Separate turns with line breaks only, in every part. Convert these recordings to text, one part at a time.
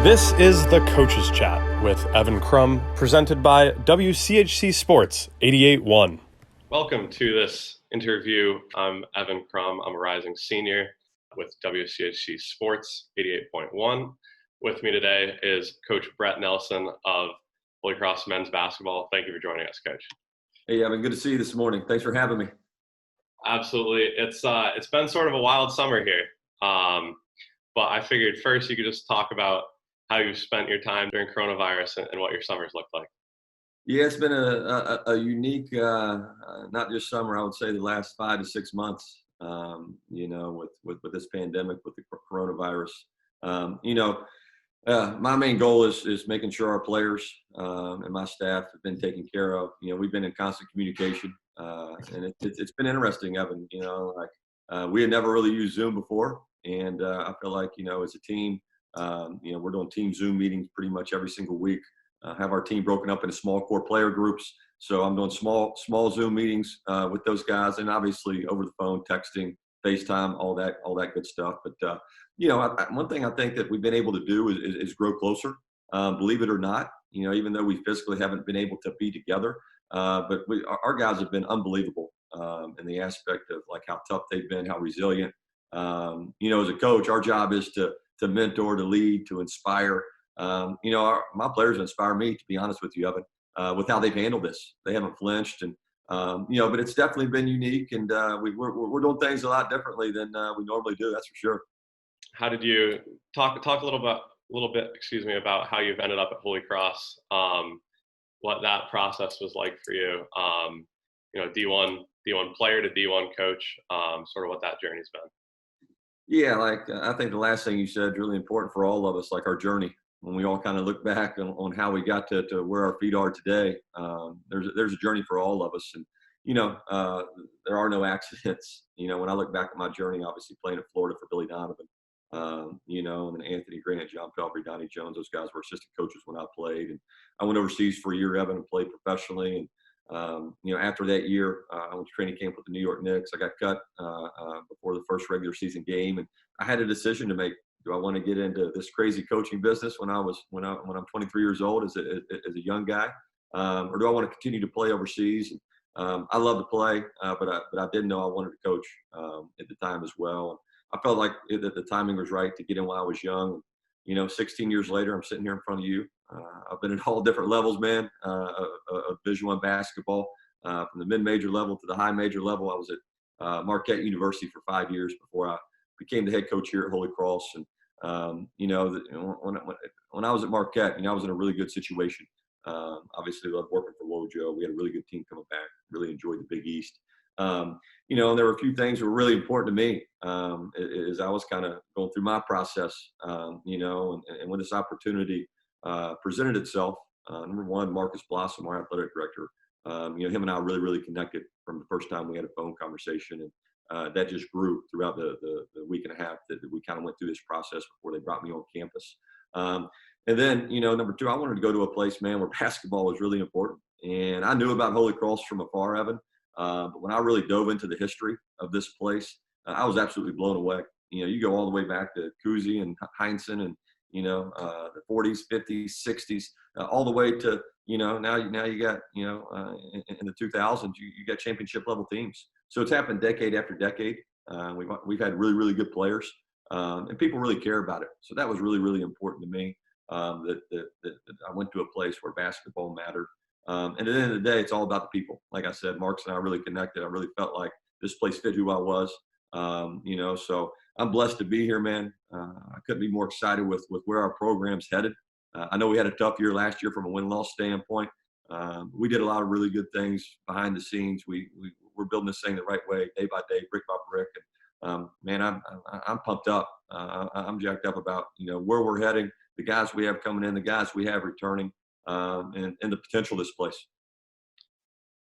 This is the Coaches Chat with Evan Crum, presented by WCHC Sports 88.1.
Welcome to this interview. I'm Evan Crum. I'm a rising senior with WCHC Sports 88.1. With me today is Coach Brett Nelson of Holy Cross men's basketball. Thank you for joining us, Coach.
Hey, Evan, good to see you this morning. Thanks for having me.
Absolutely. It's been sort of a wild summer here, but I figured first you could just talk about how you've spent your time during coronavirus and what your summers looked like.
Yeah, it's been a unique, not just summer, I would say the last 5 to 6 months, with this pandemic, with the coronavirus. My main goal is making sure our players and my staff have been taken care of. We've been in constant communication, and it's been interesting, Evan. We had never really used Zoom before, and I feel like, as a team, we're doing team Zoom meetings pretty much every single week. Have our team broken up into small core player groups. So I'm doing small Zoom meetings with those guys, and obviously over the phone, texting, FaceTime, all that good stuff. But one thing I think that we've been able to do is grow closer. Believe it or not, even though we physically haven't been able to be together, but our guys have been unbelievable in the aspect of like how tough they've been, how resilient. As a coach, our job is to mentor, to lead, to inspire. My players inspire me, to be honest with you, Evan, with how they've handled this. They haven't flinched, and but it's definitely been unique, and we're doing things a lot differently than we normally do. That's for sure.
How did you talk a little bit, about how you've ended up at Holy Cross? What that process was like for you? D1 player to D1 coach. Sort of what that journey's been.
Yeah, I think the last thing you said is really important for all of us, like our journey. When we all kind of look back on how we got to where our feet are today, there's a journey for all of us. And, there are no accidents. When I look back at my journey, obviously playing at Florida for Billy Donovan, and then Anthony Grant, John Pelfrey, Donnie Jones, those guys were assistant coaches when I played. And I went overseas for a year, Evan, and played professionally. And, after that year, I went to training camp with the New York Knicks. I got cut before the first regular season game, and I had a decision to make. Do I want to get into this crazy coaching business when I'm 23 years old as a young guy, or do I want to continue to play overseas? I love to play, but I didn't know I wanted to coach at the time as well. And I felt like that the timing was right to get in while I was young. 16 years later, I'm sitting here in front of you. I've been at all different levels, man, of Division I basketball, from the mid-major level to the high major level. I was at Marquette University for 5 years before I became the head coach here at Holy Cross. And when I was at Marquette, I was in a really good situation. Obviously, loved working for Wojo. We had a really good team coming back. Really enjoyed the Big East. And there were a few things that were really important to me as I was kind of going through my process. And when this opportunity presented itself, number one, Marcus Blossom, our athletic director, him and I really, really connected from the first time we had a phone conversation. And that just grew throughout the week and a half that we kind of went through this process before they brought me on campus. And then, number two, I wanted to go to a place, man, where basketball was really important. And I knew about Holy Cross from afar, Evan. But when I really dove into the history of this place, I was absolutely blown away. You go all the way back to Cousy and Heinsohn and, the 40s, 50s, 60s, all the way to, now you got, in the 2000s, you got championship level teams. So it's happened decade after decade. We've had really, really good players, and people really care about it. So that was really, really important to me, that I went to a place where basketball mattered. And at the end of the day, it's all about the people. Like I said, Marks and I really connected. I really felt like this place fit who I was. So I'm blessed to be here, man. I couldn't be more excited with where our program's headed. I know we had a tough year last year from a win-loss standpoint. We did a lot of really good things behind the scenes. We're building this thing the right way, day by day, brick by brick. And man, I'm pumped up. I'm jacked up about where we're heading, the guys we have coming in, the guys we have returning, and the potential of this place.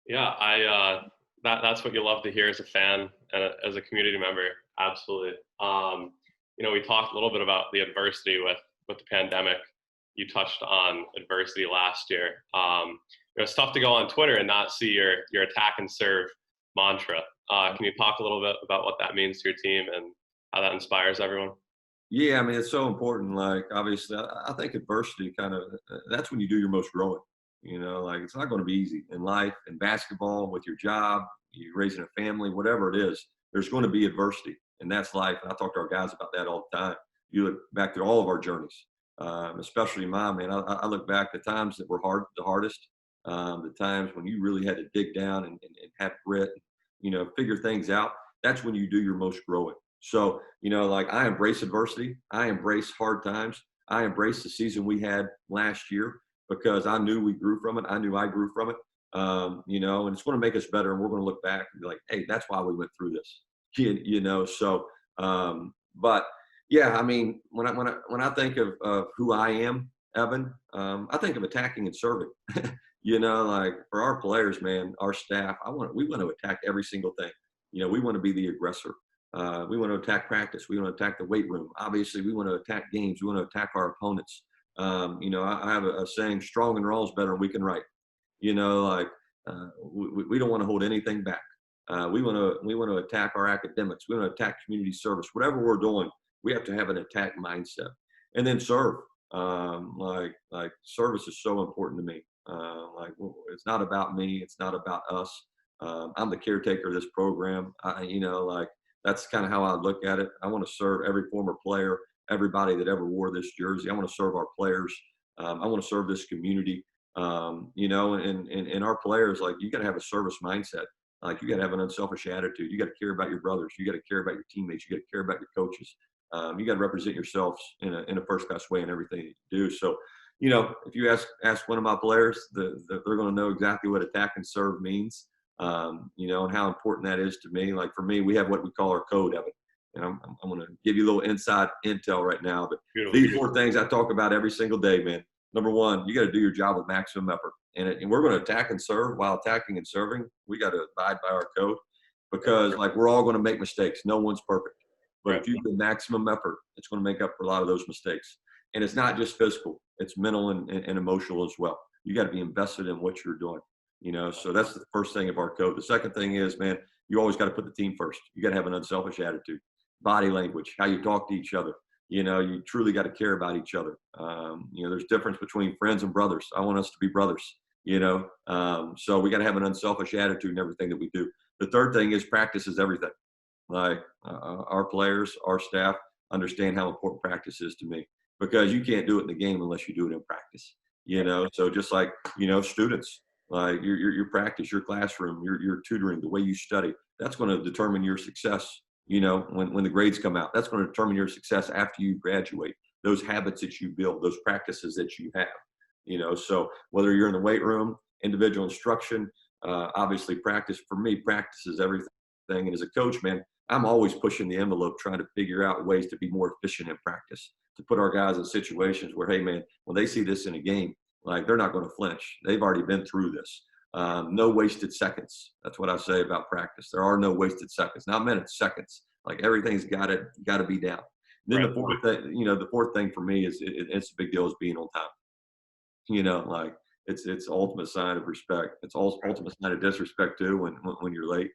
Yeah, that's what you love to hear as a fan and as a community member. Absolutely. We talked a little bit about the adversity with the pandemic. You touched on adversity last year. It's tough to go on Twitter and not see your attack and serve mantra. Can you talk a little bit about what that means to your team and how that inspires everyone?
Yeah, I mean, it's so important. Like, obviously, I think adversity kind of that's when you do your most growing. Like it's not going to be easy in life, in basketball, with your job, you raising a family, whatever it is. There's going to be adversity, and that's life. And I talk to our guys about that all the time. You look back through all of our journeys, especially mine, man. I look back the times that were the hardest, the times when you really had to dig down and have grit, figure things out. That's when you do your most growing. So, like I embrace adversity. I embrace hard times. I embrace the season we had last year because I knew we grew from it. I knew I grew from it. And it's going to make us better. And we're going to look back and be like, hey, that's why we went through this. So, but yeah, I mean, when I think of who I am, Evan, I think of attacking and serving. Like for our players, man, our staff, we want to attack every single thing. We want to be the aggressor. We want to attack practice. We want to attack the weight room. Obviously, we want to attack games. We want to attack our opponents. I have a saying: "Strong and raw is better than weak and right." Like we don't want to hold anything back. We want to attack our academics. We want to attack community service. Whatever we're doing, we have to have an attack mindset, and then serve. Like service is so important to me. It's not about me. It's not about us. I'm the caretaker of this program. That's kind of how I look at it. I want to serve every former player, everybody that ever wore this jersey. I want to serve our players. I want to serve this community. And our players, like you got to have a service mindset. Like you got to have an unselfish attitude. You got to care about your brothers. You got to care about your teammates. You got to care about your coaches. You got to represent yourselves in a first class way in everything that you do. So, if you ask one of my players, they're going to know exactly what attack and serve means. And how important that is to me. Like for me, we have what we call our code of it. And I'm going to give you a little inside intel right now. But these 4 things I talk about every single day, man. Number 1, you got to do your job with maximum effort. And we're going to attack and serve. While attacking and serving, we got to abide by our code because like we're all going to make mistakes. No one's perfect. But if you do maximum effort, it's going to make up for a lot of those mistakes. And it's not just physical. It's mental and emotional as well. You got to be invested in what you're doing. So that's the first thing of our code. The second thing is, man, you always got to put the team first. You got to have an unselfish attitude, body language, how you talk to each other. You truly got to care about each other. There's difference between friends and brothers. I want us to be brothers, so we got to have an unselfish attitude in everything that we do. The third thing is practice is everything. Like our players, our staff understand how important practice is to me because you can't do it in the game unless you do it in practice, So just like, students, like your practice, your classroom, your tutoring, the way you study, that's going to determine your success. When the grades come out, that's going to determine your success after you graduate. Those habits that you build, those practices that you have. So whether you're in the weight room, individual instruction, obviously practice. For me, practice is everything. And as a coach, man, I'm always pushing the envelope, trying to figure out ways to be more efficient in practice, to put our guys in situations where, hey, man, when they see this in a game, like they're not going to flinch. They've already been through this. No wasted seconds. That's what I say about practice. There are no wasted seconds, not minutes, seconds. Like everything's got to be down. Then the fourth thing for me is it's a big deal is being on time. Like it's ultimate sign of respect. It's also ultimate sign of disrespect too when you're late,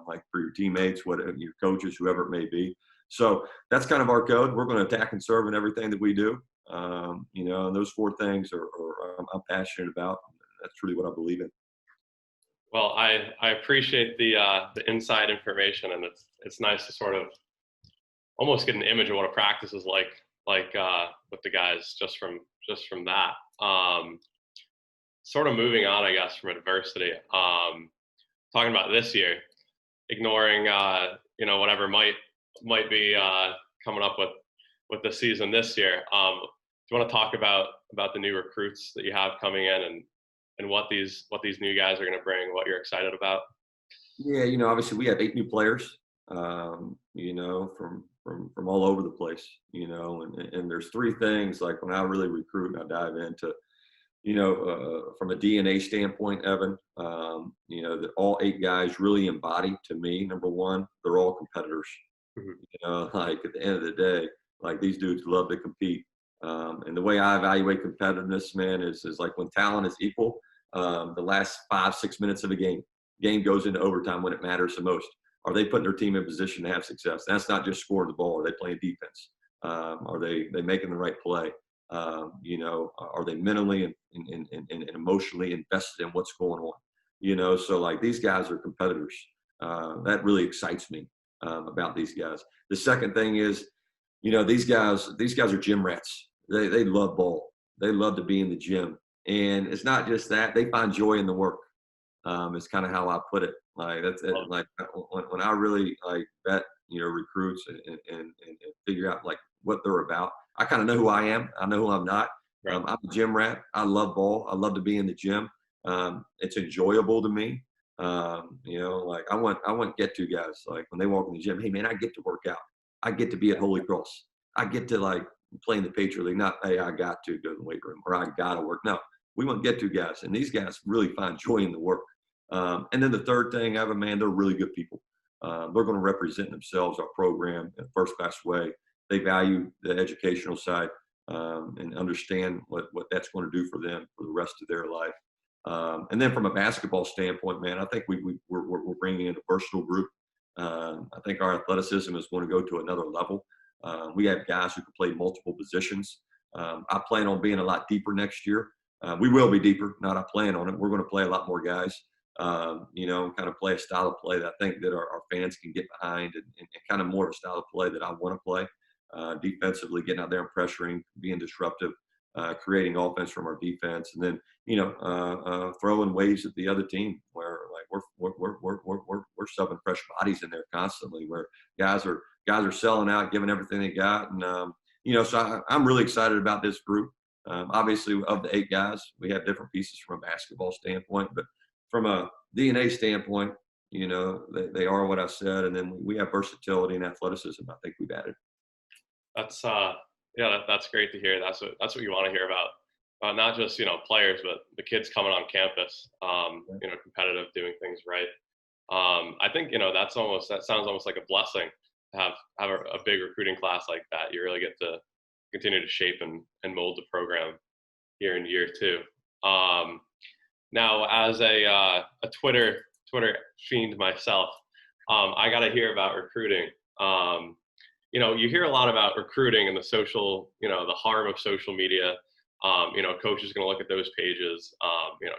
like for your teammates, your coaches, whoever it may be. So that's kind of our code. We're going to attack and serve in everything that we do. And those 4 things are I'm passionate about. That's truly what I believe in.
Well, I appreciate the inside information, and it's nice to sort of almost get an image of what a practice is like with the guys just from that. Sort of moving on, I guess, from adversity. Talking about this year, ignoring whatever might be coming up with the season this year. Do you want to talk about the new recruits that you have coming in and what these new guys are going to bring, what you're excited about?
Yeah, obviously we have 8 new players, from all over the place, and there's 3 things like when I really recruit and I dive into, from a DNA standpoint, Evan, that all 8 guys really embody to me. Number 1, they're all competitors. Mm-hmm. Like at the end of the day, like these dudes love to compete. And the way I evaluate competitiveness, man, is like when talent is equal, the last 5-6 minutes of a game goes into overtime when it matters the most. Are they putting their team in position to have success? That's not just scoring the ball. Are they playing defense? Are they making the right play? Are they mentally and emotionally invested in what's going on? So like these guys are competitors. That really excites me about these guys. The second thing is, these guys are gym rats. They love ball. They love to be in the gym. And it's not just that, they find joy in the work. It's kind of how I put it. Like that's it. Like when I really like vet, recruits and figure out like what they're about. I kind of know who I am. I know who I'm not.
Right.
I'm a gym rat. I love ball. I love to be in the gym. It's enjoyable to me. Like I want get to guys like when they walk in the gym. Hey man, I get to work out. I get to be at Holy Cross. I get to like play in the Patriot League. Not hey, I got to go to the weight room or I got to work. No, we want get to guys, and these guys really find joy in the work. And then the third thing, Evan, man, they're really good people. They're going to represent themselves, our program, in a first-class way. They value the educational side and understand what that's going to do for them for the rest of their life. And then from a basketball standpoint, man, I think we're bringing in a versatile group. I think our athleticism is going to go to another level. We have guys who can play multiple positions. I plan on being a lot deeper next year. We will be deeper, not I plan on it. We're going to play a lot more guys. Kind of play a style of play that I think that our fans can get behind and kind of more of a style of play that I want to play. Defensively, getting out there and pressuring, being disruptive, creating offense from our defense, and then throwing waves at the other team where like we're subbing fresh bodies in there constantly, where guys are selling out, giving everything they got, and so I'm really excited about this group. Obviously, of the 8 guys, we have different pieces from a basketball standpoint, but from a DNA standpoint, they are what I said, and then we have versatility and athleticism. I think we've added.
That's that's great to hear. That's what you want to hear about. Not just players, but the kids coming on campus. Competitive, doing things right. I think that sounds almost like a blessing to have a big recruiting class like that. You really get to continue to shape and mold the program year in year two. Now, as a Twitter fiend myself, I got to hear about recruiting. You hear a lot about recruiting and the social, the harm of social media. Coach is going to look at those pages,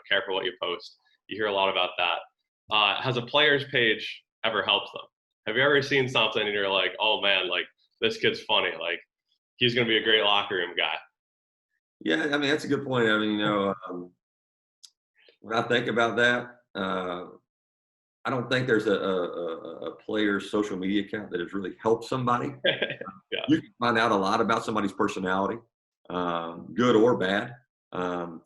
care for what you post. You hear a lot about that. Has a player's page ever helped them? Have you ever seen something and you're like, oh man, like this kid's funny. Like he's going to be a great locker room guy.
Yeah. I mean, that's a good point. I mean, when I think about that, I don't think there's a player's social media account that has really helped somebody.
Yeah.
You can find out a lot about somebody's personality, good or bad,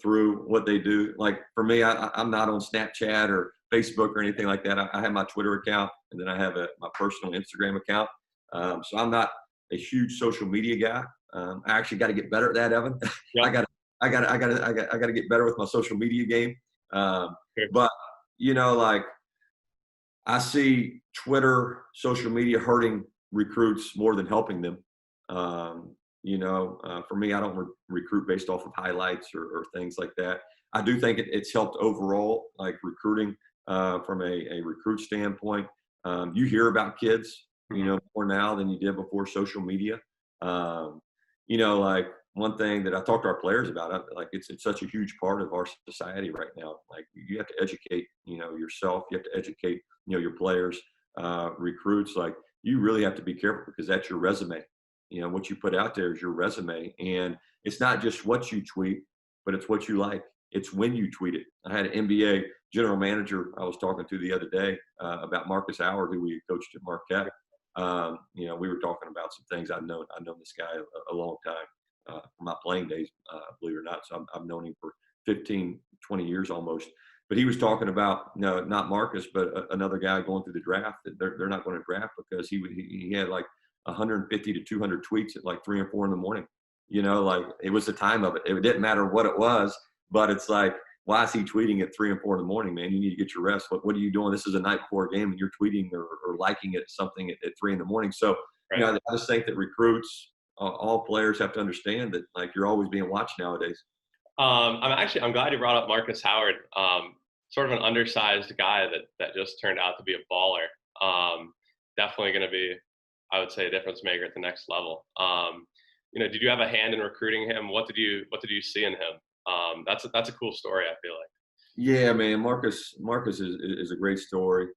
through what they do. Like for me, I'm not on Snapchat or Facebook or anything like that. I have my Twitter account, and then I have my personal Instagram account. So I'm not a huge social media guy. I actually got to get better at that, Evan.
Yeah.
I got to get better with my social media game.
Sure.
But like I see Twitter, social media hurting recruits more than helping them. For me, I don't recruit based off of highlights or things like that. I do think it's helped overall, like recruiting from a recruit standpoint. You hear about kids, more now than you did before social media. Like one thing that I talk to our players about, like it's such a huge part of our society right now. Like you have to educate, yourself. You have to educate, your players, recruits. Like you really have to be careful because that's your resume. What you put out there is your resume, and it's not just what you tweet, but it's what you like. It's when you tweet it. I had an NBA general manager I was talking to the other day about Marcus Howard, who we coached at Marquette. We were talking about some things. I've known this guy a long time from my playing days, believe it or not. So I've known him for 15, 20 years almost. But he was talking about not Marcus, but another guy going through the draft that they're not going to draft because he had like 150 to 200 tweets at like 3 or 4 in the morning. Like it was the time of it. It didn't matter what it was, but it's like, why is he tweeting at 3 and 4 in the morning, man? You need to get your rest. What are you doing? This is a night before a game and you're tweeting or liking it something at 3 in the morning. So,
right.
I just think that recruits, all players have to understand that like you're always being watched nowadays.
I'm glad you brought up Marcus Howard. Sort of an undersized guy that just turned out to be a baller. Definitely going to be, I would say, a difference maker at the next level. Did you have a hand in recruiting him? What did you see in him? That's a cool story, I feel like.
Yeah, man, Marcus is a great story.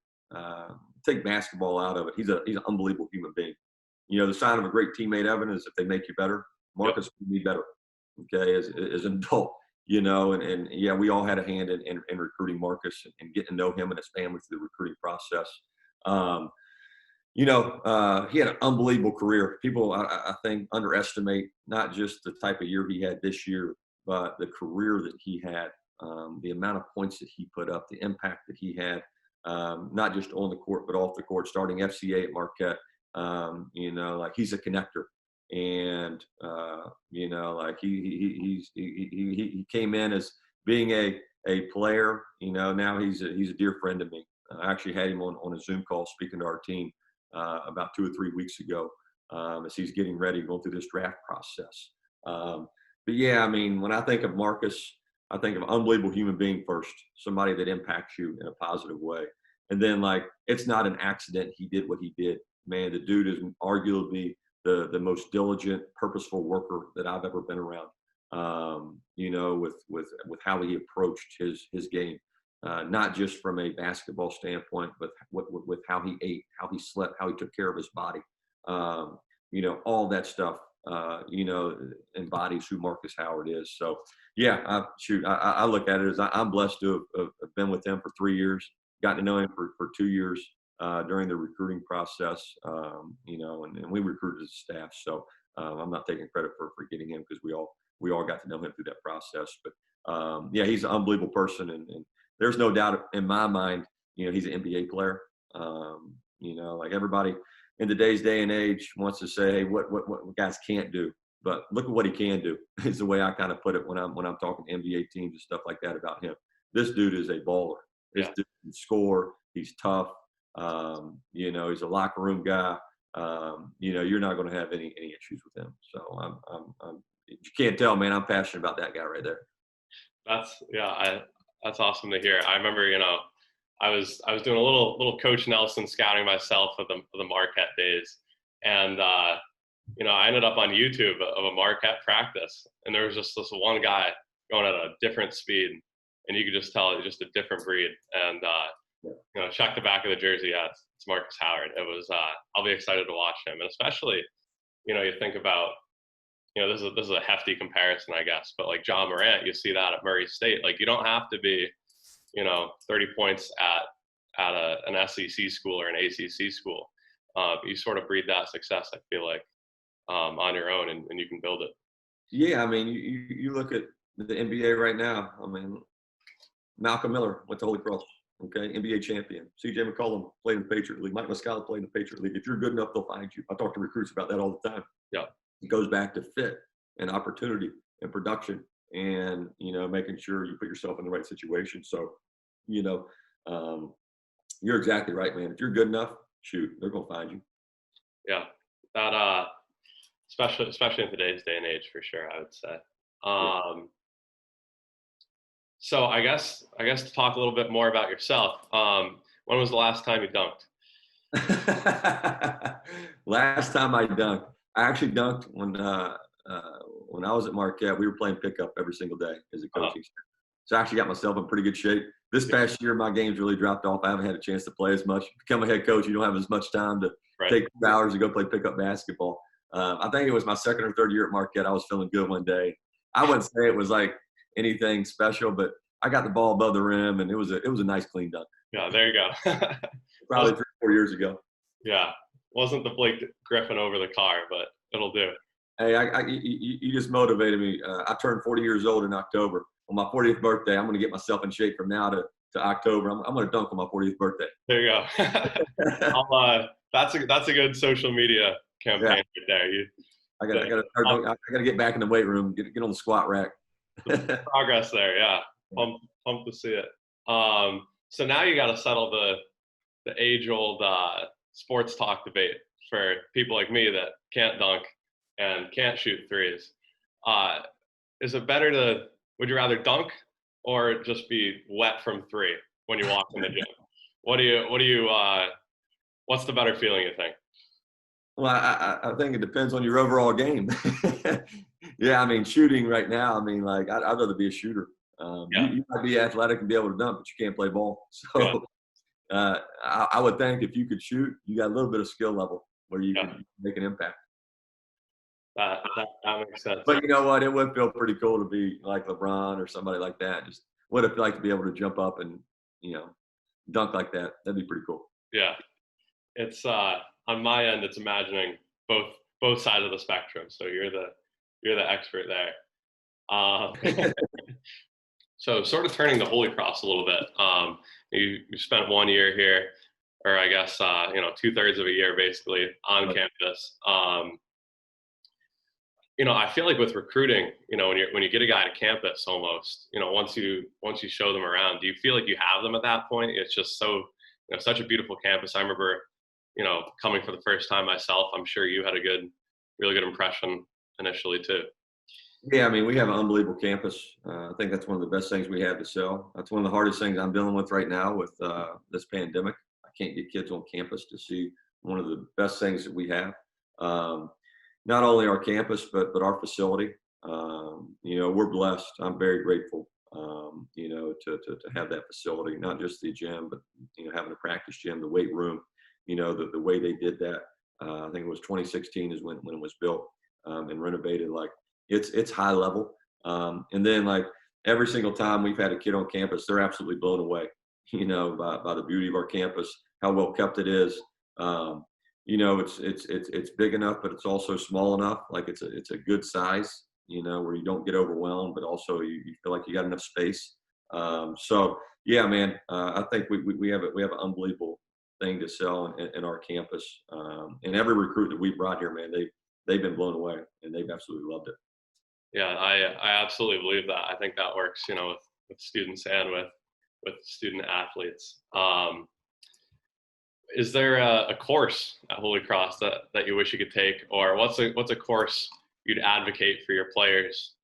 Take basketball out of it. He's an unbelievable human being. The sign of a great teammate, Evan, is if they make you better. Marcus can be better. Okay, as an adult, and yeah, we all had a hand in recruiting Marcus and getting to know him and his family through the recruiting process. He had an unbelievable career. People, I think, underestimate not just the type of year he had this year, but the career that he had, the amount of points that he put up, the impact that he had, not just on the court, but off the court, starting FCA at Marquette. He's a connector. And, he came in as being a player, now he's a dear friend to me. I actually had him on a Zoom call speaking to our team about 2 or 3 weeks ago as he's getting ready, going through this draft process. But yeah, I mean, when I think of Marcus, I think of an unbelievable human being first, somebody that impacts you in a positive way. And then, it's not an accident he did what he did. Man, the dude is arguably the most diligent, purposeful worker that I've ever been around. With how he approached his game, not just from a basketball standpoint, but with how he ate, how he slept, how he took care of his body. All that stuff, embodies who Marcus Howard is. So, yeah, I look at it as I'm blessed to have been with him for 3 years, gotten to know him for 2 years during the recruiting process, and we recruited as a staff. So I'm not taking credit for getting him because we all got to know him through that process. But yeah, he's an unbelievable person, and there's no doubt in my mind, he's an NBA player. Everybody in today's day and age wants to say, hey, what guys can't do, but look at what he can do. Is the way I kind of put it when I'm talking to NBA teams and stuff like that about him. This dude is a baller. This dude can score. He's tough. He's a locker room guy. You're not going to have any issues with him. So you can't tell, man, I'm passionate about that guy right there.
That's awesome to hear. I remember, I was doing a little Coach Nelson scouting myself for the Marquette days, and I ended up on YouTube of a Marquette practice, and there was just this one guy going at a different speed, and you could just tell it's just a different breed. And check the back of the jersey. Yeah, it's Marcus Howard. It was. I'll be excited to watch him, and especially, you think about. This is a hefty comparison, I guess, but like John Morant, you see that at Murray State. Like, you don't have to be, 30 points at an SEC school or an ACC school. You sort of breed that success, I feel like, on your own, and you can build it.
Yeah, I mean, you look at the NBA right now. I mean, Malcolm Miller went to Holy Cross, okay, NBA champion. C.J. McCollum played in the Patriot League. Mike Muscala played in the Patriot League. If you're good enough, they'll find you. I talk to recruits about that all the time.
Yeah.
It goes back to fit and opportunity and production and, making sure you put yourself in the right situation. So, you're exactly right, man. If you're good enough, shoot, they're going to find you.
Yeah. That, especially in today's day and age, for sure, I would say. So I guess to talk a little bit more about yourself, when was the last time you dunked?
Last time I dunked. I actually dunked when I was at Marquette. We were playing pickup every single day as a coaching staff. So I actually got myself in pretty good shape. This past year, my game's really dropped off. I haven't had a chance to play as much. Become a head coach, you don't have as much time to take 2 hours to go play pickup basketball. I think it was my second or third year at Marquette. I was feeling good one day. I wouldn't say it was like anything special, but I got the ball above the rim, and it was a nice clean dunk.
Yeah, there you go.
Probably 3 or 4 years ago.
Yeah. Wasn't the Blake Griffin over the car, but it'll do.
Hey, you just motivated me. I turned 40 years old in October. On my 40th birthday, I'm going to get myself in shape from now to October. I'm going to dunk on my 40th birthday.
There you go. That's a good social media campaign right there.
I got to get back in the weight room, get on the squat rack.
Progress there, yeah. Pumped to see it. So now you got to settle the age-old sports talk debate for people like me that can't dunk and can't shoot threes. Is it better would you rather dunk or just be wet from 3 when you walk in the gym? What's the better feeling, you think?
Well, I think it depends on your overall game. Yeah, I mean, shooting right now, I mean, like, I'd rather be a shooter.
Yeah,
You might be athletic and be able to dunk, but you can't play ball.
yeah,
So I would think if you could shoot, you got a little bit of skill level where you
yeah.
could make an impact.
That makes sense.
But you know what? It would feel pretty cool to be like LeBron or somebody like that. Just what it feel like to be able to jump up and, you know, dunk like that. That'd be pretty cool.
Yeah, it's on my end. It's imagining both sides of the spectrum. So you're the expert there. Um, so sort of turning to Holy Cross a little bit. You spent 1 year here, or I guess 2/3 of a year basically on
Right.
campus. I feel like with recruiting, when you get a guy to campus, almost, once you show them around, do you feel like you have them at that point? It's just such a beautiful campus. I remember, coming for the first time myself. I'm sure you had a really good impression initially too.
Yeah, I mean, we have an unbelievable campus. I think that's one of the best things we have to sell. That's one of the hardest things I'm dealing with right now with this pandemic. I can't get kids on campus to see one of the best things that we have. Um, Not only our campus, but our facility. We're blessed. I'm very grateful, to have that facility, not just the gym, but, having a practice gym, the weight room, the way they did that. I think it was 2016 is when it was built and renovated. Like, it's high level. And then, like, every single time we've had a kid on campus, they're absolutely blown away, by the beauty of our campus, how well kept it is. It's big enough, but it's also small enough. Like, it's a good size, where you don't get overwhelmed, but also you feel like you got enough space. So yeah, man, I think we have an unbelievable thing to sell in our campus. And every recruit that we brought here, man, they've been blown away and they've absolutely loved it.
Yeah, I absolutely believe that. I think that works, with students and with student athletes. Is there a course at Holy Cross that you wish you could take, or what's a course you'd advocate for your players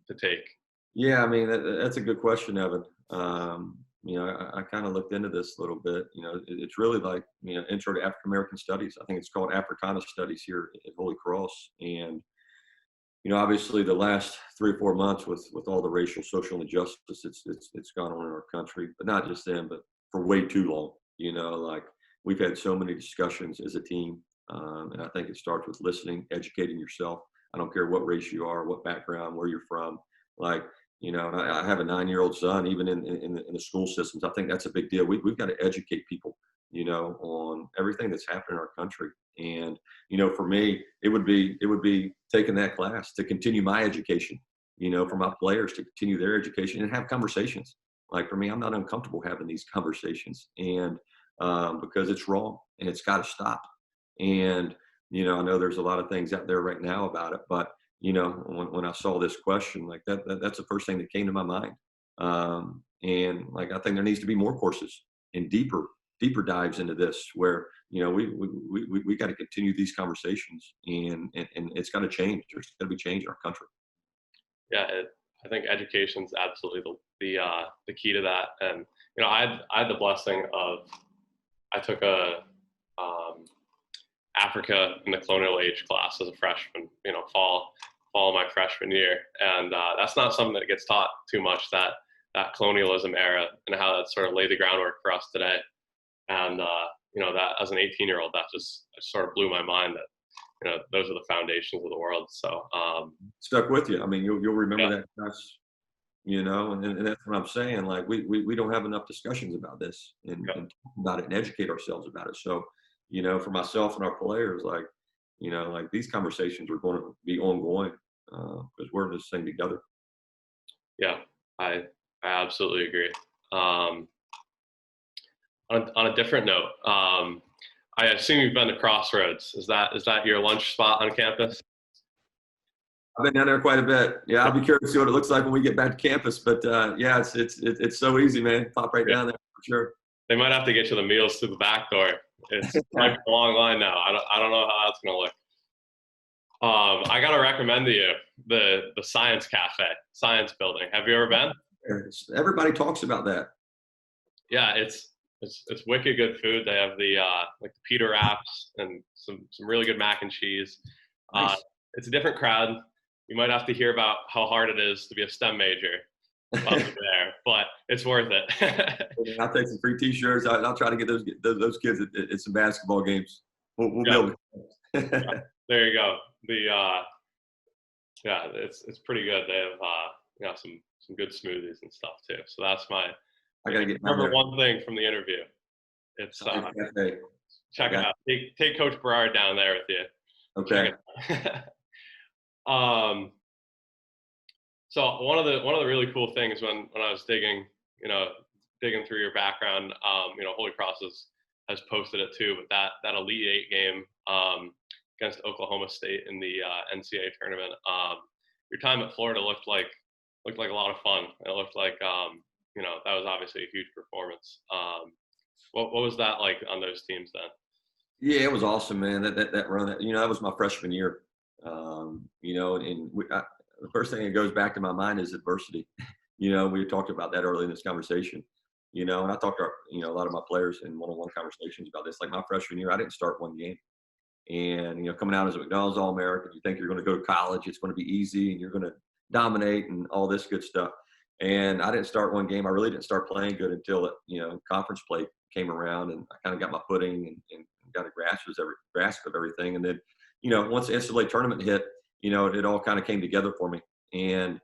to take?
Yeah, I mean, that's a good question, Evan. I kind of looked into this a little bit. It's really like, intro to African American studies. I think it's called Africana Studies here at Holy Cross. And, obviously the last 3 or 4 months with all the racial, social injustice, it's gone on in our country, but not just then, but for way too long. Like, we've had so many discussions as a team. And I think it starts with listening, educating yourself. I don't care what race you are, what background, where you're from. Like, and I have a 9-year-old son, even in the school systems. I think that's a big deal. We've got to educate people, on everything that's happening in our country. And, for me, it would be taking that class to continue my education, for my players to continue their education and have conversations. Like, for me, I'm not uncomfortable having these conversations, and because it's wrong and it's got to stop. And, I know there's a lot of things out there right now about it, but when I saw this question, like that's the first thing that came to my mind. And, like, I think there needs to be more courses and deeper dives into this where, we got to continue these conversations, and it's got to change. There's got to be change in our country.
Yeah, I think education's absolutely the key to that. And I had the blessing of, I took a Africa in the colonial age class as a freshman, fall of my freshman year. And that's not something that gets taught too much, that colonialism era and how that sort of laid the groundwork for us today. And, that as an 18-year-old, that just sort of blew my mind that, those are the foundations of the world. So,
Stuck with you. I mean, you'll remember
yeah,
that class, and that's what I'm saying. Like, we don't have enough discussions about this and talk about it and educate ourselves about it. So, for myself and our players, like these conversations are going to be ongoing because we're in this thing together.
yeah, I absolutely agree. On a different note, I assume you've been to Crossroads. Is that your lunch spot on campus?
I've been down there quite a bit. Yeah, I'll be curious to see what it looks like when we get back to campus. But yeah, it's so easy, man. Pop right down there for sure.
They might have to get you the meals through the back door. It's like a long line now. I don't know how that's gonna look. I gotta recommend to you the Science Cafe, Science Building. Have you ever been?
Everybody talks about that.
Yeah, it's It's wicked good food. They have the like the pita wraps and some really good mac and cheese.
Nice.
It's a different crowd. You might have to hear about how hard it is to be a STEM major while you're there, but it's worth it.
I'll take some free T-shirts. I'll try to get those kids at some basketball games. We'll
Yeah.
build it.
There you go. Yeah, it's pretty good. They have some good smoothies and stuff too. So that's my
I gotta get down
number
there.
one thing from the interview. It's
Cafe.
check it out. Take Coach Berard down there with you.
Okay.
So one of the really cool things when I was digging through your background, Holy Cross has posted it too, but that Elite Eight game against Oklahoma State in the NCAA tournament, your time at Florida looked like a lot of fun. It looked like that was obviously a huge performance. What was that like on those teams then?
Yeah, it was awesome, man. That run, that was my freshman year. And the first thing that goes back to my mind is adversity. We talked about that early in this conversation. And I talked to a lot of my players in one-on-one conversations about this. Like my freshman year, I didn't start one game. And coming out as a McDonald's All-American, you think you're going to go to college, it's going to be easy, and you're going to dominate and all this good stuff. And I didn't start one game. I really didn't start playing good until conference play came around, and I kind of got my footing and got a grasp of everything. And then once the NCAA tournament hit, it all kind of came together for me. And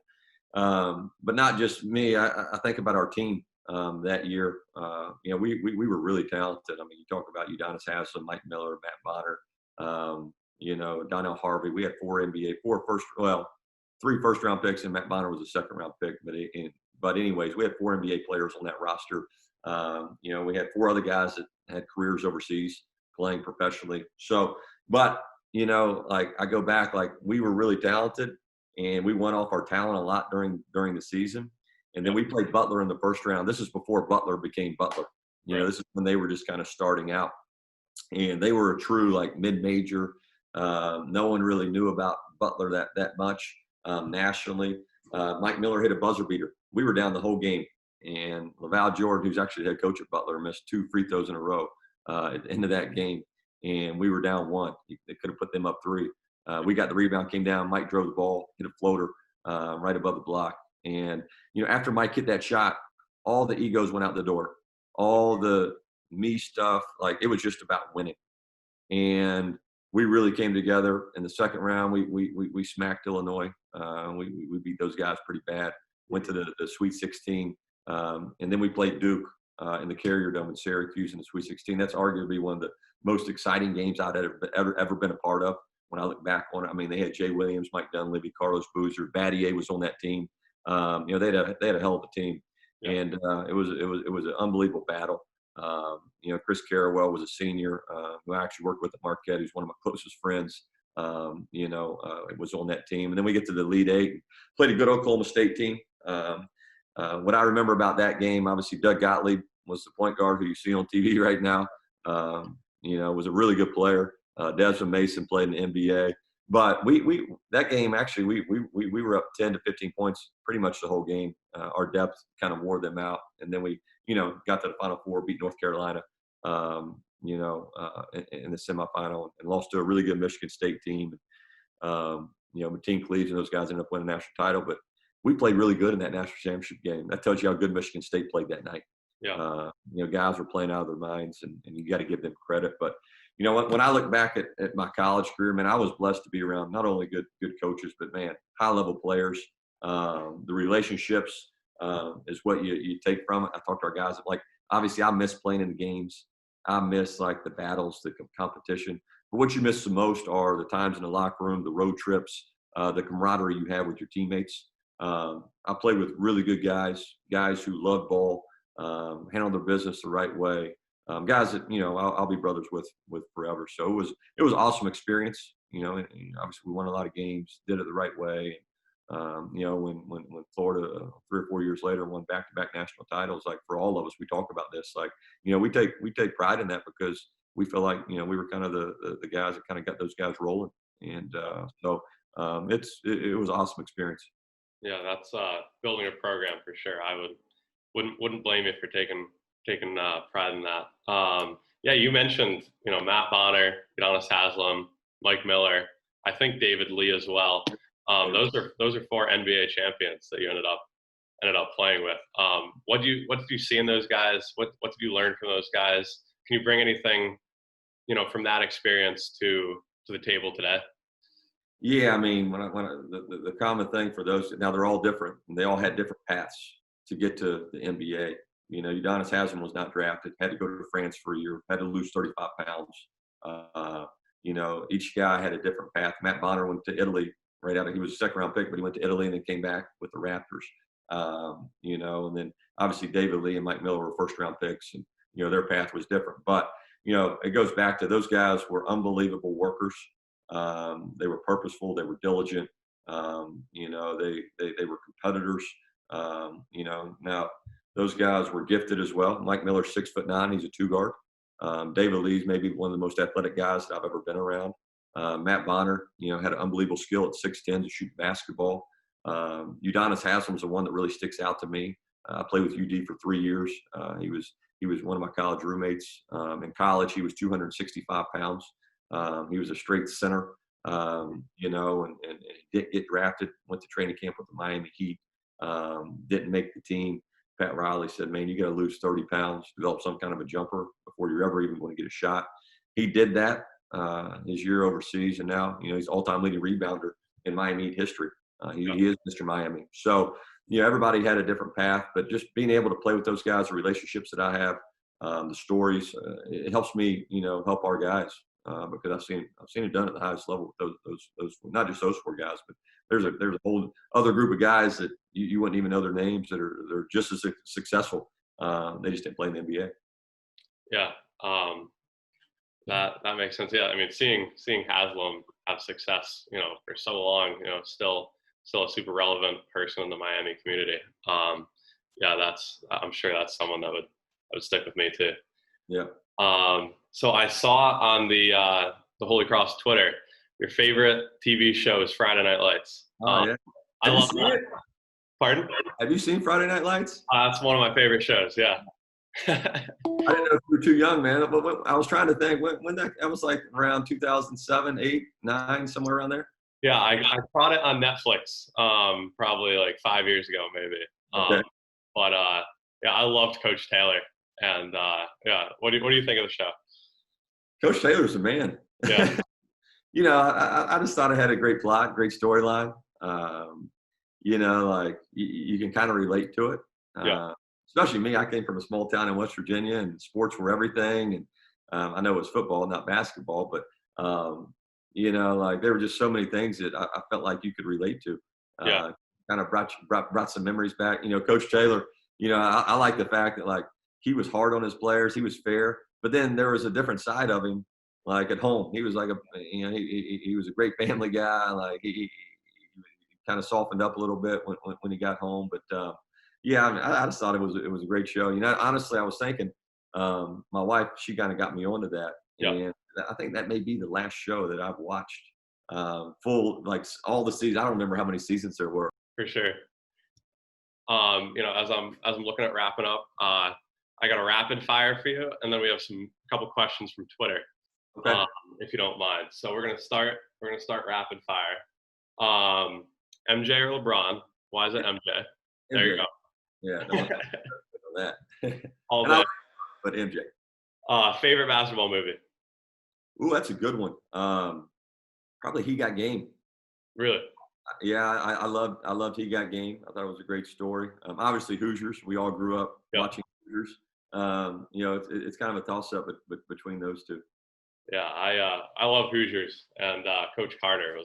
but not just me. I think about our team that year. We were really talented. I mean, you talk about Udonis Haslem, Mike Miller, Matt Bonner, Donnell Harvey. We had three first-round picks, and Matt Bonner was a second-round pick. But anyways, we had 4 NBA players on that roster. We had 4 other guys that had careers overseas playing professionally. So, but like I go back, like we were really talented, and we went off our talent a lot during the season. And then we played Butler in the first round. This is before Butler became Butler. This is when they were just kind of starting out, and they were a true like mid-major. No one really knew about Butler that much nationally. Mike Miller hit a buzzer beater. We were down the whole game, and LaVall Jordan, who's actually the head coach at Butler, missed 2 free throws in a row at the end of that game, and we were down 1. They could have put them up 3. We got the rebound, came down. Mike drove the ball, hit a floater right above the block. And, after Mike hit that shot, all the egos went out the door. All the me stuff, like it was just about winning. And we really came together in the second round. We smacked Illinois. We beat those guys pretty bad. Went to the Sweet 16. And then we played Duke in the Carrier Dome in Syracuse in the Sweet 16. That's arguably one of the most exciting games I'd ever been a part of. When I look back on it, I mean, they had Jay Williams, Mike Dunleavy, Carlos Boozer, Battier was on that team. They had a hell of a team, yeah. And it was an unbelievable battle. Chris Carrawell was a senior who I actually worked with at Marquette, who's one of my closest friends. Was on that team, and then we get to the Elite Eight, played a good Oklahoma State team. What I remember about that game, obviously Doug Gottlieb was the point guard who you see on TV right now. Was a really good player. Desmond Mason played in the NBA. But that game actually we were up 10 to 15 points pretty much the whole game. Our depth kind of wore them out, and then we got to the Final Four, beat North Carolina, in the semifinal, and lost to a really good Michigan State team. Mateen Cleaves and those guys ended up winning a national title, but we played really good in that national championship game. That tells you how good Michigan State played that night. Yeah. Guys were playing out of their minds, and you got to give them credit. But when I look back at my college career, man, I was blessed to be around not only good coaches, but man, high level players. The relationships is what you take from it. I talked to our guys like, obviously I miss playing in the games. I miss like the battles, the competition. But what you miss the most are the times in the locker room, the road trips, the camaraderie you have with your teammates. I played with really good guys who love ball, handle their business the right way. Guys that I'll be brothers with forever. So it was an awesome experience. And obviously we won a lot of games, did it the right way. When Florida 3 or 4 years later won back-to-back national titles, like for all of us, we talk about this. Like we take pride in that because we feel like we were kind of the guys that kind of got those guys rolling. And so it was an awesome experience.
Yeah, that's building a program for sure. I wouldn't blame you for taking taking pride in that. Yeah, you mentioned, Matt Bonner, Udonis Haslem, Mike Miller. I think David Lee as well. Those are four NBA champions that you ended up playing with. What did you see in those guys? What did you learn from those guys? Can you bring anything, from that experience to the table today?
Yeah, I mean, the common thing for those, now they're all different, and they all had different paths to get to the NBA. Udonis Haslem was not drafted, had to go to France for a year, had to lose 35 pounds. Each guy had a different path. Matt Bonner went to Italy right out. He was a second-round pick, but he went to Italy and then came back with the Raptors. And then obviously David Lee and Mike Miller were first-round picks, and their path was different. But it goes back to those guys were unbelievable workers. They were purposeful. They were diligent. They were competitors. Now those guys were gifted as well. Mike Miller's 6'9". He's a two guard. David Lee's maybe one of the most athletic guys that I've ever been around. Matt Bonner, had an unbelievable skill at 6'10" to shoot basketball. Udonis Haslem's the one that really sticks out to me. I played with UD for 3 years. He was one of my college roommates. In college, he was 265 pounds. He was a straight center, and he didn't get drafted, went to training camp with the Miami Heat, didn't make the team. Pat Riley said, man, you got to lose 30 pounds, develop some kind of a jumper before you're ever even going to get a shot. He did that his year overseas, and now, he's all-time leading rebounder in Miami Heat history. He is Mr. Miami. So, everybody had a different path, but just being able to play with those guys, the relationships that I have, the stories, it helps me, help our guys. Because I've seen it done at the highest level with those not just those four guys, but there's a whole other group of guys that you wouldn't even know their names that they're just as successful. They just didn't play in the NBA.
Yeah, that makes sense. Yeah, I mean, seeing Haslem have success, for so long, still a super relevant person in the Miami community. I'm sure that's someone that would stick with me too.
Yeah.
So I saw on the Holy Cross Twitter, your favorite TV show is Friday Night Lights.
Yeah.
I love that. Pardon?
Have you seen Friday Night Lights?
That's one of my favorite shows. Yeah.
I didn't know if you were too young, man. But I was trying to think when that was like around 2007, 8, 9, somewhere around there.
Yeah, I caught it on Netflix, probably like 5 years ago, maybe.
Okay.
Yeah, I loved Coach Taylor. And what do you think of the show?
Coach Taylor's a man.
Yeah.
I just thought it had a great plot, great storyline. Like you can kind of relate to it. Especially me. I came from a small town in West Virginia, and sports were everything. And I know it was football, not basketball, but like there were just so many things that I felt like you could relate to. Kind of brought some memories back. Coach Taylor. I like the fact that like he was hard on his players. He was fair. But then there was a different side of him, like at home. He was like he was a great family guy. Like he kind of softened up a little bit when he got home. But I just thought it was a great show. Honestly, I was thinking, my wife, she kind of got me onto that, and I think that may be the last show that I've watched full, like all the seasons. I don't remember how many seasons there were.
For sure. As I'm looking at wrapping up, I got a rapid fire for you, and then we have a couple questions from Twitter,
Okay.
if you don't mind. So we're gonna start rapid fire. MJ or LeBron? Why is it MJ? There you go.
Yeah, no one on that.
All day.
But MJ.
Favorite basketball movie?
Ooh, that's a good one. Probably He Got Game.
Really?
Yeah, I loved He Got Game. I thought it was a great story. Obviously Hoosiers. We all grew up watching Hoosiers. It's kind of a toss-up between those two.
Yeah, I love Hoosiers, and Coach Carter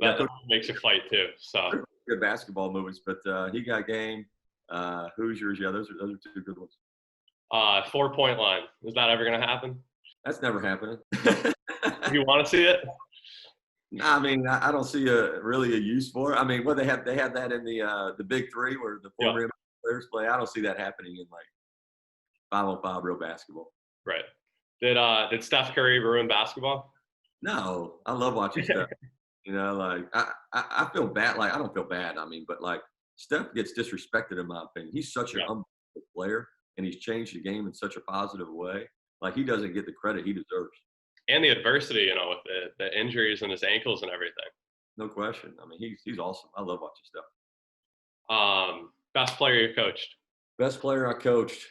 that makes a fight too. So
good basketball movies, but He Got Game, Hoosiers. Yeah, those are two good ones.
4-point line. Is that ever gonna happen?
That's never happening.
You want to see it?
I mean, I don't see really a use for it. I mean, they have that in the Big Three where the four rim players play. I don't see that happening in like 5-on-5 real basketball.
Right. Did Steph Curry ruin basketball?
No, I love watching Steph. Like I feel bad. Like I don't feel bad. I mean, but like Steph gets disrespected in my opinion. He's such an unbelievable player. and he's changed the game in such a positive way. Like, he doesn't get the credit he deserves.
And the adversity, with the injuries in his ankles and everything.
No question. I mean, he's awesome. I love watching stuff.
Best player you coached?
Best player I coached.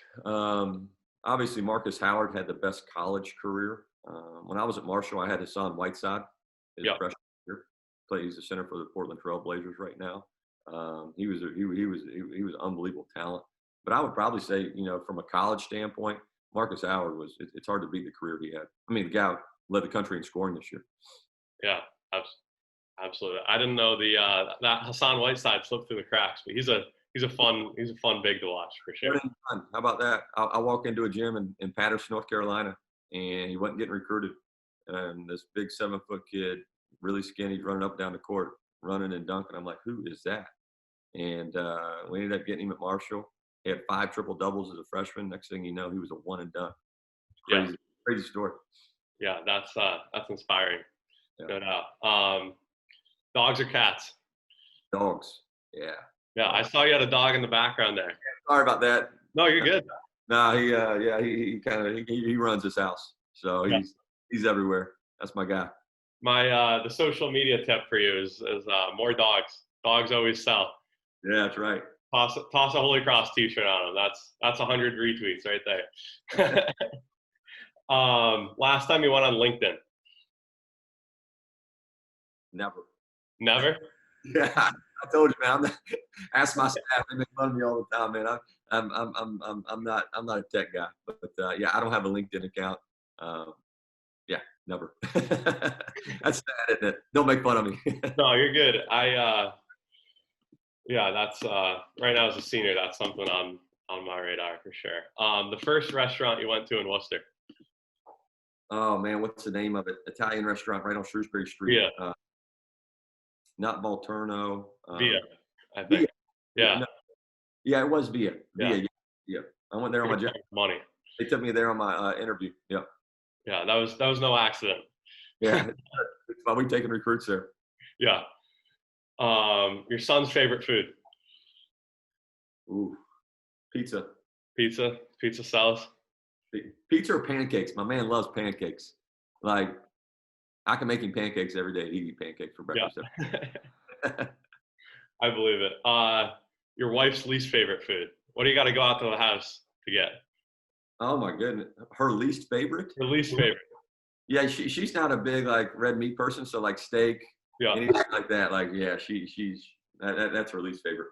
Obviously, Marcus Howard had the best college career. When I was at Marshall, I had Hassan Whiteside his freshman year. He's the center for the Portland Trail Blazers right now. He was unbelievable talent. But I would probably say, from a college standpoint, Marcus Howard it's hard to beat the career he had. I mean, the guy led the country in scoring this year.
Yeah, absolutely. I didn't know that Hassan Whiteside slipped through the cracks, but he's a fun big to watch for sure.
How about that? I walk into a gym in Patterson, North Carolina, and he wasn't getting recruited. And this big 7-foot kid, really skinny, running up and down the court, running and dunking. I'm like, who is that? And we ended up getting him at Marshall. He had 5 triple doubles as a freshman. Next thing you know, he was a one and done. Crazy story.
Yeah, that's inspiring.
Yeah.
No doubt. Dogs or cats?
Dogs. Yeah.
Yeah, I saw you had a dog in the background there.
Sorry about that.
No, you're good.
No, he runs his house, so he's everywhere. That's my guy.
My the social media tip for you is more dogs. Dogs always sell.
Yeah, that's right.
Toss a Holy Cross T-shirt on them. That's 100 retweets right there. Last time you went on LinkedIn? Never?
Yeah, I told you, man. Ask my staff. They make fun of me all the time, man. I'm not a tech guy, but yeah, I don't have a LinkedIn account. Yeah, never. That's sad, isn't it? Don't make fun of me.
No, you're good. Yeah, that's right now as a senior, that's something on my radar for sure. The first restaurant you went to in Worcester?
Oh man, what's the name of it? Italian restaurant right on Shrewsbury Street.
Yeah.
Not Volturno.
Via, I think.
Via. Yeah, it was Via.
Yeah.
Yeah. I went there on my job.
Money.
They took me there on my interview. Yeah.
Yeah, that was no accident.
Yeah. It's fun. We taking recruits there.
Yeah. Your son's favorite food?
Ooh, pizza.
Pizza sells.
Pizza or pancakes? My man loves pancakes. Like, I can make him pancakes every day. He'd eat pancakes for breakfast.
Yeah. I believe it. Your wife's least favorite food. What do you got to go out to the house to get?
Oh my goodness, her least favorite?
Her least favorite.
Yeah, she's not a big like red meat person, so like steak, anything like that. Like, yeah, she's that's her least favorite.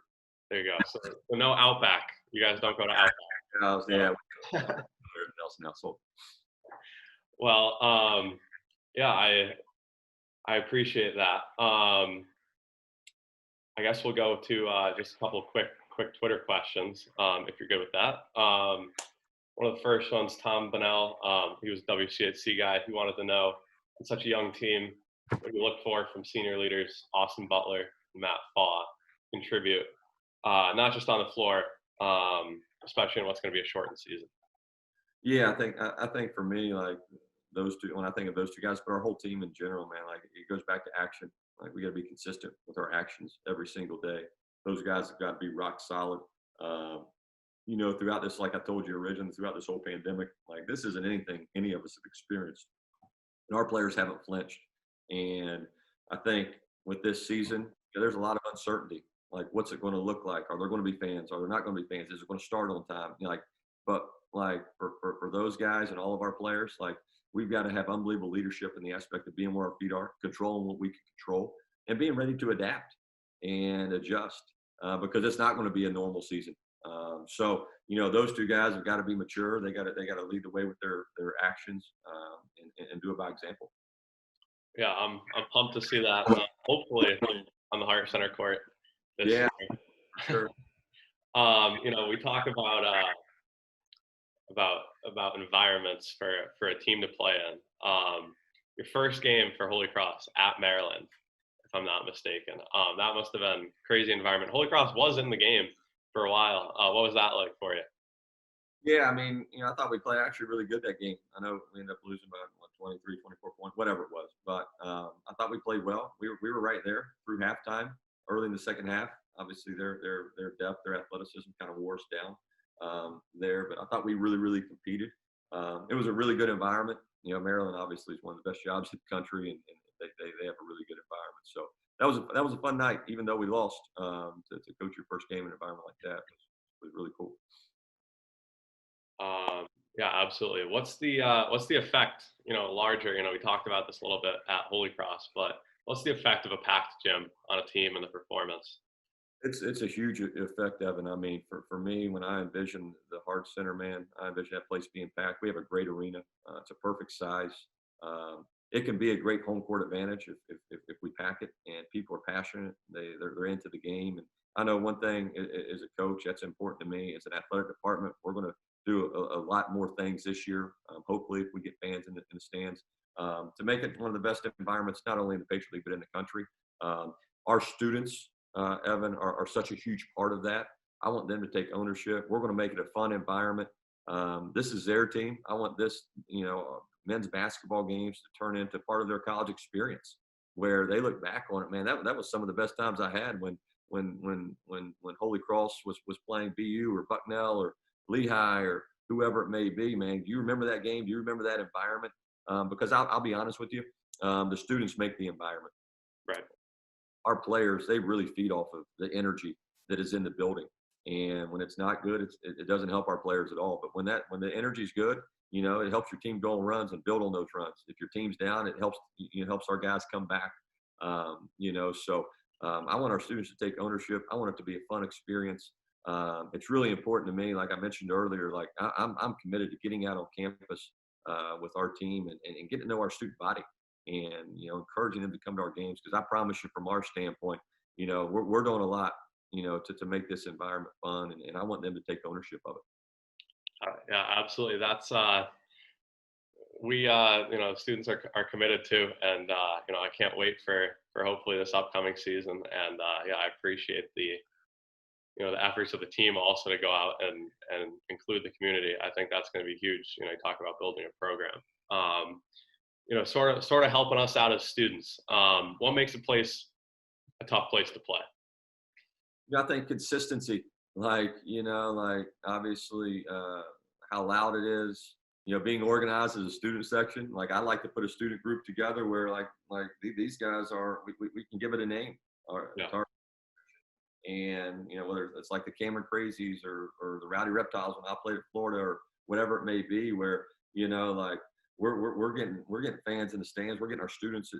There you go. So no Outback. You guys don't go to Outback.
Yeah.
Well, yeah, I appreciate that. I guess we'll go to just a couple of quick Twitter questions, if you're good with that. One of the first ones, Tom Bonnell, he was a WCHC guy. He wanted to know, in such a young team, what do you look for from senior leaders, Austin Butler, and Matt Faw, contribute, not just on the floor, especially in what's going to be a shortened season?
Yeah, I think for me, like those two, when I think of those two guys, but our whole team in general, man, like it goes back to action. Like, we got to be consistent with our actions every single day. Those guys have got to be rock solid. Throughout this, like I told you originally, throughout this whole pandemic, like this isn't anything any of us have experienced. And our players haven't flinched. And I think with this season, there's a lot of uncertainty. Like, what's it going to look like? Are there going to be fans? Are there not going to be fans? Is it going to start on time? But like for those guys and all of our players, like, we've got to have unbelievable leadership in the aspect of being where our feet are, controlling what we can control, and being ready to adapt and adjust because it's not going to be a normal season. So those two guys have got to be mature. They got to lead the way with their actions and do it by example.
Yeah, I'm pumped to see that. Hopefully on the Hart Center court this year.
Sure.
We talk about environments for a team to play in. Your first game for Holy Cross at Maryland, if I'm not mistaken, that must have been crazy environment. Holy Cross was in the game for a while. What was that like for you?
Yeah, I mean, I thought we played actually really good that game. I know we ended up losing by 23, 24 points, whatever it was. But I thought we played well. We were right there through halftime, early in the second half. Obviously, their depth, their athleticism kind of wore us down. there, but I thought we really competed. It was a really good environment. You know, Maryland obviously is one of the best jobs in the country, and they have a really good environment. So that was a fun night, even though we lost. To coach your first game in an environment like that was really cool.
Yeah, absolutely. What's the effect? Larger. We talked about this a little bit at Holy Cross, but what's the effect of a packed gym on a team and the performance?
It's a huge effect, Evan. I mean, for me, when I envision the Hart Center, man, I envision that place being packed. We have a great arena. It's a perfect size. It can be a great home court advantage if we pack it and people are passionate. They're into the game. And I know one thing as a coach that's important to me. As an athletic department, we're going to do a lot more things this year. Hopefully, if we get fans in the stands, to make it one of the best environments, not only in the Patriot League but in the country. Our students, Evan, are such a huge part of that. I want them to take ownership. We're going to make it a fun environment. This is their team. I want this, men's basketball games to turn into part of their college experience, where they look back on it. Man, that was some of the best times I had when Holy Cross was playing BU or Bucknell or Lehigh or whoever it may be. Man, do you remember that game? Do you remember that environment? Because I'll be honest with you, the students make the environment.
Right.
Our players, they really feed off of the energy that is in the building. And when it's not good, it doesn't help our players at all. But when the energy is good, it helps your team go on runs and build on those runs. If your team's down, it helps our guys come back. So I want our students to take ownership. I want it to be a fun experience. It's really important to me, like I mentioned earlier, like I'm committed to getting out on campus with our team and getting to know our student body. And encouraging them to come to our games, because I promise you, from our standpoint, we're doing a lot, to make this environment fun, and I want them to take ownership of it.
Yeah, absolutely. That's we students are committed to, and I can't wait for hopefully this upcoming season. And I appreciate the efforts of the team also to go out and include the community. I think that's going to be huge. You talk about building a program. Sort of helping us out as students. What makes a tough place to play?
I think consistency, like obviously how loud it is, being organized as a student section. Like I like to put a student group together where like these guys are, we can give it a name. And whether it's like the Cameron Crazies or the Rowdy Reptiles when I played in Florida or whatever it may be, where we're getting fans in the stands. We're getting our students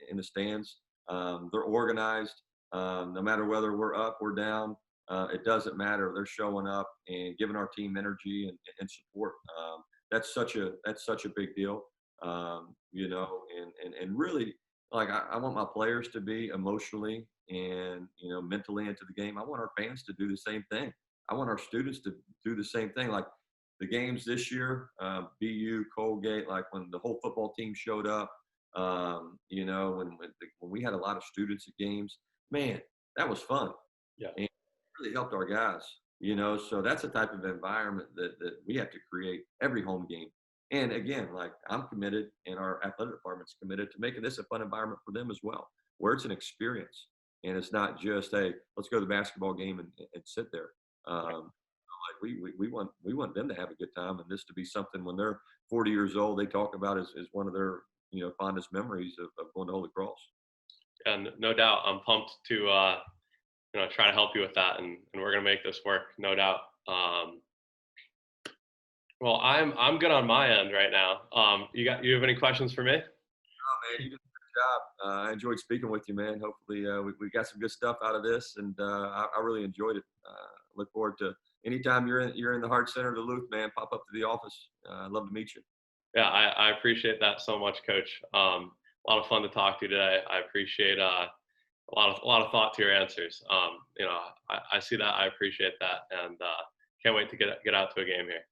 in the stands. They're organized. No matter whether we're up or down, it doesn't matter. They're showing up and giving our team energy and support. That's such a big deal. And really, like I want my players to be emotionally and mentally into the game. I want our fans to do the same thing. I want our students to do the same thing. Like the games this year, BU, Colgate, like when the whole football team showed up, when we had a lot of students at games, man, that was fun.
Yeah.
And it really helped our guys, so that's the type of environment that we have to create every home game. And again, like I'm committed and our athletic department's committed to making this a fun environment for them as well, where it's an experience and it's not just, hey, let's go to the basketball game and sit there. We want them to have a good time, and this to be something when they're 40 years old, they talk about as one of their fondest memories of going to Holy Cross.
And no doubt, I'm pumped to try to help you with that, and we're gonna make this work, no doubt. Well, I'm good on my end right now. You have any questions for me?
Oh man, you did a good job. I enjoyed speaking with you, man. Hopefully we got some good stuff out of this, and I really enjoyed it. Look forward to anytime you're in the Hart Center of Duluth, man. Pop up to the office. I'd love to meet you.
Yeah, I appreciate that so much, Coach. A lot of fun to talk to you today. I appreciate a lot of thought to your answers. I see that. I appreciate that, and can't wait to get out to a game here.